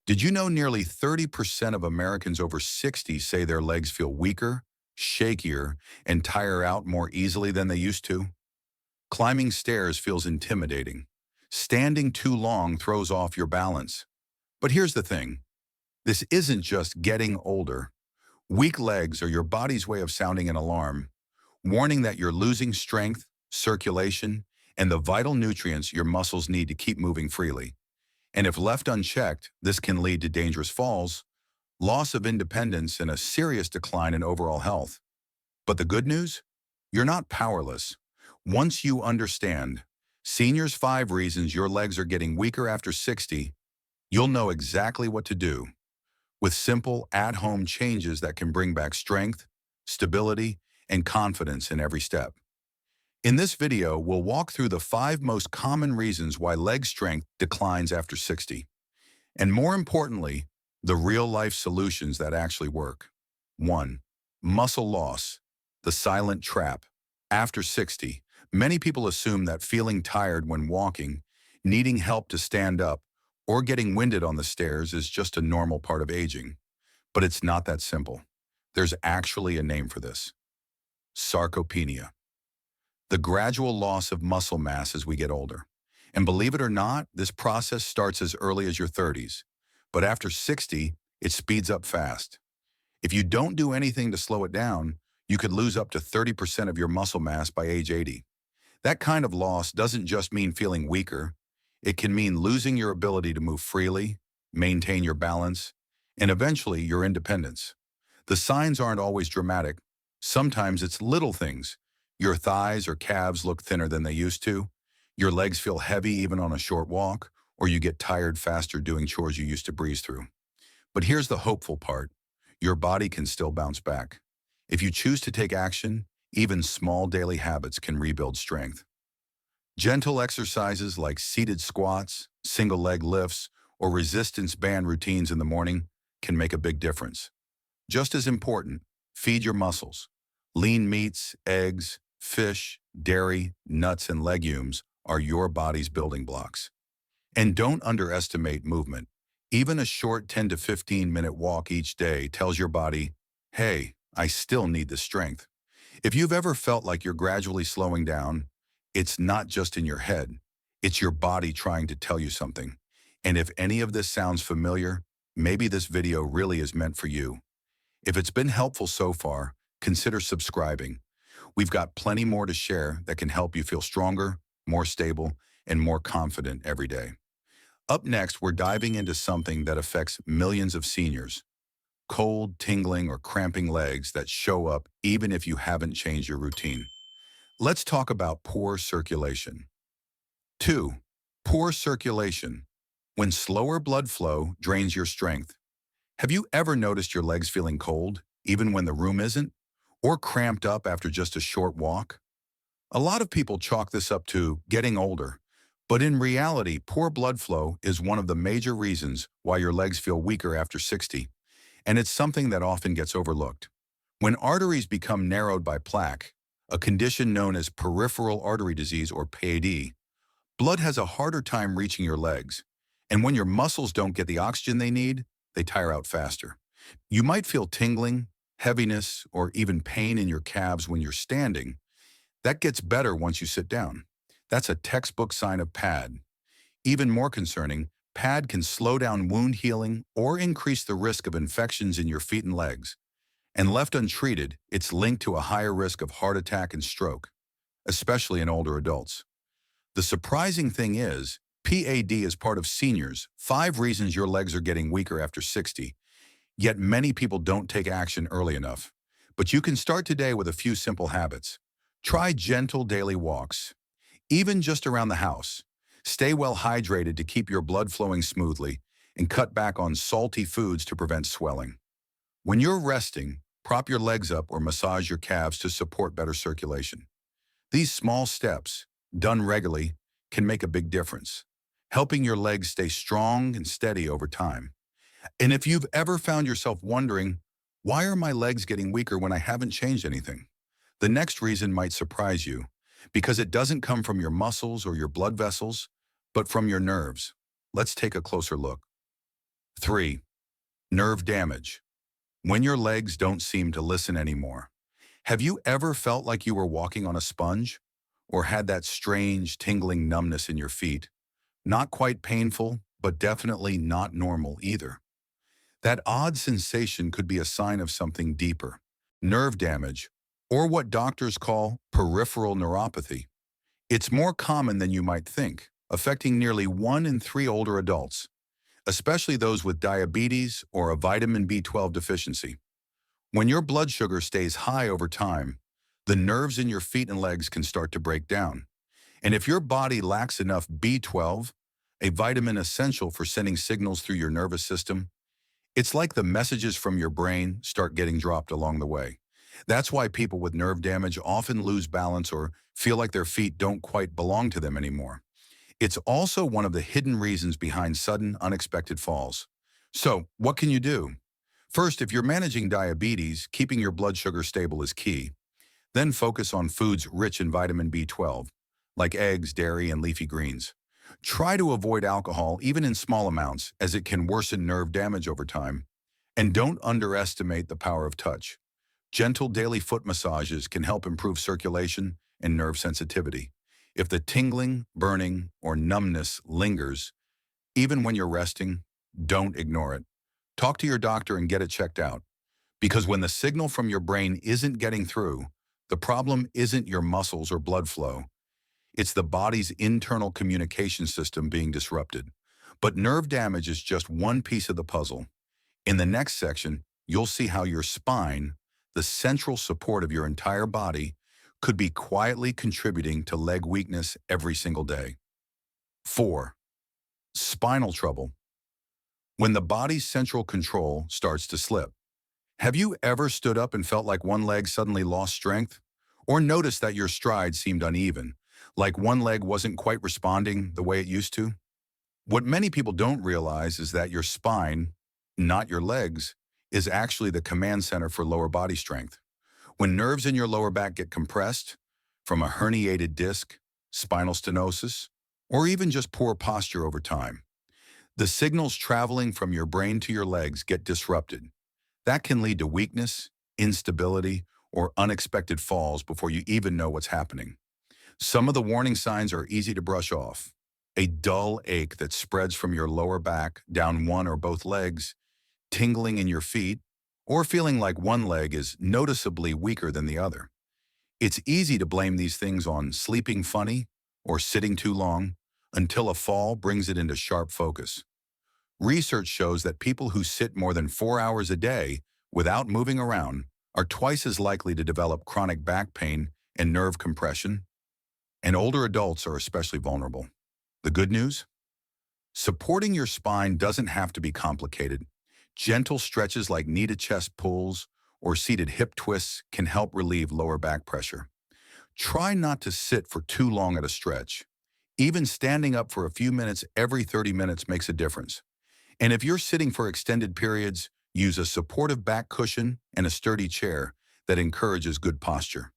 Did you know nearly 30% of Americans over 60 say their legs feel weaker, shakier, and tire out more easily than they used to? Climbing stairs feels intimidating. Standing too long throws off your balance. But here's the thing. This isn't just getting older. Weak legs are your body's way of sounding an alarm, warning that you're losing strength, circulation, and the vital nutrients your muscles need to keep moving freely. And if left unchecked, this can lead to dangerous falls, loss of independence, and a serious decline in overall health. But the good news? You're not powerless. Once you understand Seniors 5 Reasons Your Legs Are Getting Weaker After 60, you'll know exactly what to do with simple, at-home changes that can bring back strength, stability, and confidence in every step. In this video, we'll walk through the 5 most common reasons why leg strength declines after 60, and more importantly, the real-life solutions that actually work. 1. Muscle loss, the silent trap. After 60, many people assume that feeling tired when walking, needing help to stand up, or getting winded on the stairs is just a normal part of aging. But it's not that simple. There's actually a name for this: sarcopenia, the gradual loss of muscle mass as we get older. And believe it or not, this process starts as early as your 30s. But after 60, it speeds up fast. If you don't do anything to slow it down, you could lose up to 30% of your muscle mass by age 80. That kind of loss doesn't just mean feeling weaker. It can mean losing your ability to move freely, maintain your balance, and eventually your independence. The signs aren't always dramatic. Sometimes it's little things. Your thighs or calves look thinner than they used to. Your legs feel heavy even on a short walk, or you get tired faster doing chores you used to breeze through. But here's the hopeful part. Your body can still bounce back. If you choose to take action, even small daily habits can rebuild strength. Gentle exercises like seated squats, single leg lifts, or resistance band routines in the morning can make a big difference. Just as important, feed your muscles. Lean meats, eggs, fish, dairy, nuts, and legumes are your body's building blocks. And don't underestimate movement. Even a short 10 to 15-minute walk each day tells your body, hey, I still need the strength. If you've ever felt like you're gradually slowing down, it's not just in your head. It's your body trying to tell you something. And if any of this sounds familiar, maybe this video really is meant for you. If it's been helpful so far, consider subscribing. We've got plenty more to share that can help you feel stronger, more stable, and more confident every day. Up next, we're diving into something that affects millions of seniors: cold, tingling, or cramping legs that show up even if you haven't changed your routine. Let's talk about poor circulation. 2. Poor circulation. When slower blood flow drains your strength. Have you ever noticed your legs feeling cold, even when the room isn't? Or cramped up after just a short walk? A lot of people chalk this up to getting older, but in reality, poor blood flow is one of the major reasons why your legs feel weaker after 60, and it's something that often gets overlooked. When arteries become narrowed by plaque, a condition known as peripheral artery disease or PAD, blood has a harder time reaching your legs, and when your muscles don't get the oxygen they need, they tire out faster. You might feel tingling, heaviness, or even pain in your calves when you're standing. That gets better once you sit down. That's a textbook sign of PAD. Even more concerning, PAD can slow down wound healing or increase the risk of infections in your feet and legs. And left untreated, it's linked to a higher risk of heart attack and stroke, especially in older adults. The surprising thing is, PAD is part of Seniors 5 Reasons Your Legs Are Getting Weaker After 60, yet many people don't take action early enough. But you can start today with a few simple habits. Try gentle daily walks, even just around the house. Stay well hydrated to keep your blood flowing smoothly, and cut back on salty foods to prevent swelling. When you're resting, prop your legs up or massage your calves to support better circulation. These small steps, done regularly, can make a big difference, helping your legs stay strong and steady over time. And if you've ever found yourself wondering, why are my legs getting weaker when I haven't changed anything? The next reason might surprise you, because it doesn't come from your muscles or your blood vessels, but from your nerves. Let's take a closer look. 3. Nerve damage. When your legs don't seem to listen anymore. Have you ever felt like you were walking on a sponge? Or had that strange, tingling numbness in your feet? Not quite painful, but definitely not normal either. That odd sensation could be a sign of something deeper. Nerve damage, or what doctors call peripheral neuropathy. It's more common than you might think, affecting nearly 1 in 3 older adults, especially those with diabetes or a vitamin B12 deficiency. When your blood sugar stays high over time, the nerves in your feet and legs can start to break down. And if your body lacks enough B12, a vitamin essential for sending signals through your nervous system, it's like the messages from your brain start getting dropped along the way. That's why people with nerve damage often lose balance or feel like their feet don't quite belong to them anymore. It's also one of the hidden reasons behind sudden, unexpected falls. So, what can you do? First, if you're managing diabetes, keeping your blood sugar stable is key. Then focus on foods rich in vitamin B12, like eggs, dairy, and leafy greens. Try to avoid alcohol, even in small amounts, as it can worsen nerve damage over time. And don't underestimate the power of touch. Gentle daily foot massages can help improve circulation and nerve sensitivity. If the tingling, burning, or numbness lingers, even when you're resting, don't ignore it. Talk to your doctor and get it checked out. Because when the signal from your brain isn't getting through, the problem isn't your muscles or blood flow. It's the body's internal communication system being disrupted. But nerve damage is just one piece of the puzzle. In the next section, you'll see how your spine, the central support of your entire body, could be quietly contributing to leg weakness every single day. 4. Spinal trouble. When the body's central control starts to slip. Have you ever stood up and felt like one leg suddenly lost strength? Or noticed that your stride seemed uneven, like one leg wasn't quite responding the way it used to? What many people don't realize is that your spine, not your legs, is actually the command center for lower body strength. When nerves in your lower back get compressed, from a herniated disc, spinal stenosis, or even just poor posture over time, the signals traveling from your brain to your legs get disrupted. That can lead to weakness, instability, or unexpected falls before you even know what's happening. Some of the warning signs are easy to brush off. A dull ache that spreads from your lower back down one or both legs, tingling in your feet, or feeling like one leg is noticeably weaker than the other. It's easy to blame these things on sleeping funny or sitting too long until a fall brings it into sharp focus. Research shows that people who sit more than 4 hours a day without moving around are twice as likely to develop chronic back pain and nerve compression, and older adults are especially vulnerable. The good news? Supporting your spine doesn't have to be complicated. Gentle stretches like knee-to-chest pulls or seated hip twists can help relieve lower back pressure. Try not to sit for too long at a stretch. Even standing up for a few minutes every 30 minutes makes a difference. And if you're sitting for extended periods, use a supportive back cushion and a sturdy chair that encourages good posture.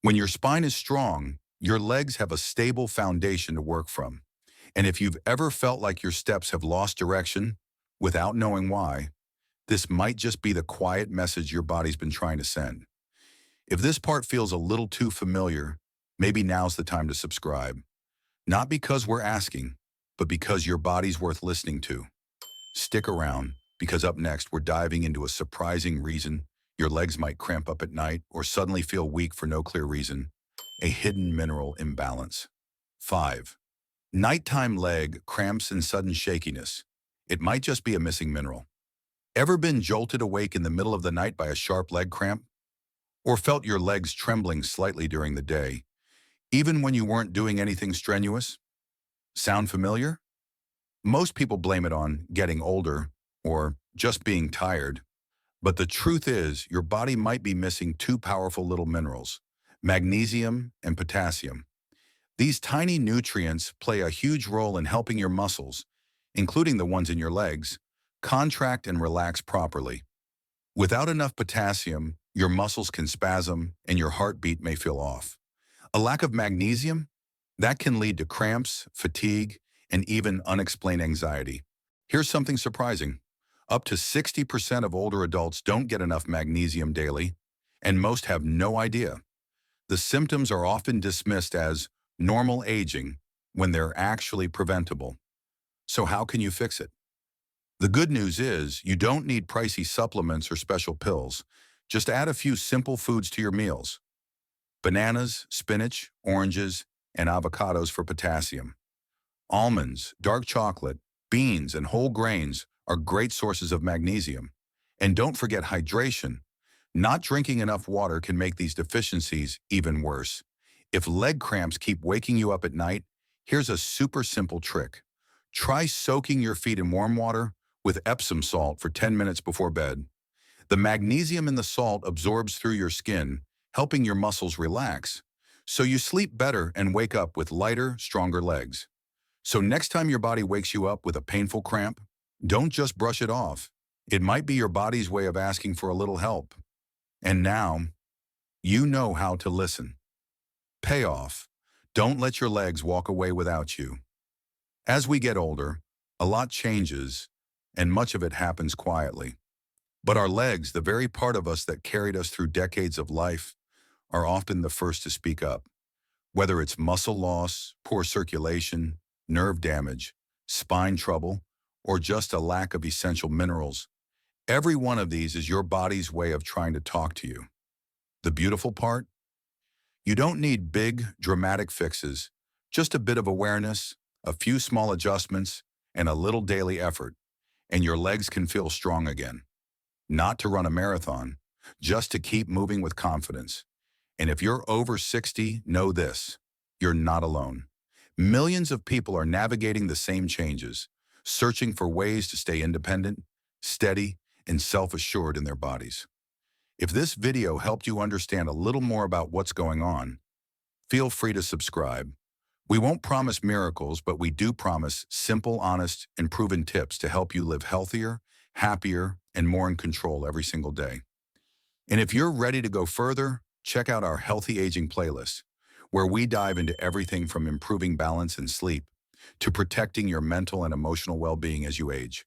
When your spine is strong, your legs have a stable foundation to work from. And if you've ever felt like your steps have lost direction without knowing why, this might just be the quiet message your body's been trying to send. If this part feels a little too familiar, maybe now's the time to subscribe. Not because we're asking, but because your body's worth listening to. Stick around, because up next we're diving into a surprising reason your legs might cramp up at night or suddenly feel weak for no clear reason: a hidden mineral imbalance. 5. Nighttime leg cramps and sudden shakiness. It might just be a missing mineral. Ever been jolted awake in the middle of the night by a sharp leg cramp? Or felt your legs trembling slightly during the day, even when you weren't doing anything strenuous? Sound familiar? Most people blame it on getting older or just being tired. But the truth is, your body might be missing two powerful little minerals: magnesium and potassium. These tiny nutrients play a huge role in helping your muscles, including the ones in your legs, contract and relax properly. Without enough potassium, your muscles can spasm and your heartbeat may feel off. A lack of magnesium? That can lead to cramps, fatigue, and even unexplained anxiety. Here's something surprising. Up to 60% of older adults don't get enough magnesium daily, and most have no idea. The symptoms are often dismissed as normal aging when they're actually preventable. So how can you fix it? The good news is you don't need pricey supplements or special pills. Just add a few simple foods to your meals. Bananas, spinach, oranges, and avocados for potassium. Almonds, dark chocolate, beans, and whole grains are great sources of magnesium. And don't forget hydration. Not drinking enough water can make these deficiencies even worse. If leg cramps keep waking you up at night, here's a super simple trick. Try soaking your feet in warm water with Epsom salt for 10 minutes before bed. The magnesium in the salt absorbs through your skin, helping your muscles relax. So you sleep better and wake up with lighter, stronger legs. So next time your body wakes you up with a painful cramp, don't just brush it off. It might be your body's way of asking for a little help. And now, you know how to listen. Payoff. Don't let your legs walk away without you. As we get older, a lot changes, and much of it happens quietly. But our legs, the very part of us that carried us through decades of life, are often the first to speak up. Whether it's muscle loss, poor circulation, nerve damage, spine trouble, or just a lack of essential minerals, every one of these is your body's way of trying to talk to you. The beautiful part? You don't need big, dramatic fixes, just a bit of awareness, a few small adjustments, and a little daily effort, and your legs can feel strong again. Not to run a marathon, just to keep moving with confidence. And if you're over 60, know this: you're not alone. Millions of people are navigating the same changes, searching for ways to stay independent, steady, and self-assured in their bodies. If this video helped you understand a little more about what's going on, feel free to subscribe. We won't promise miracles, but we do promise simple, honest, and proven tips to help you live healthier, happier, and more in control every single day. And if you're ready to go further, check out our Healthy Aging playlist, where we dive into everything from improving balance and sleep to protecting your mental and emotional well-being as you age.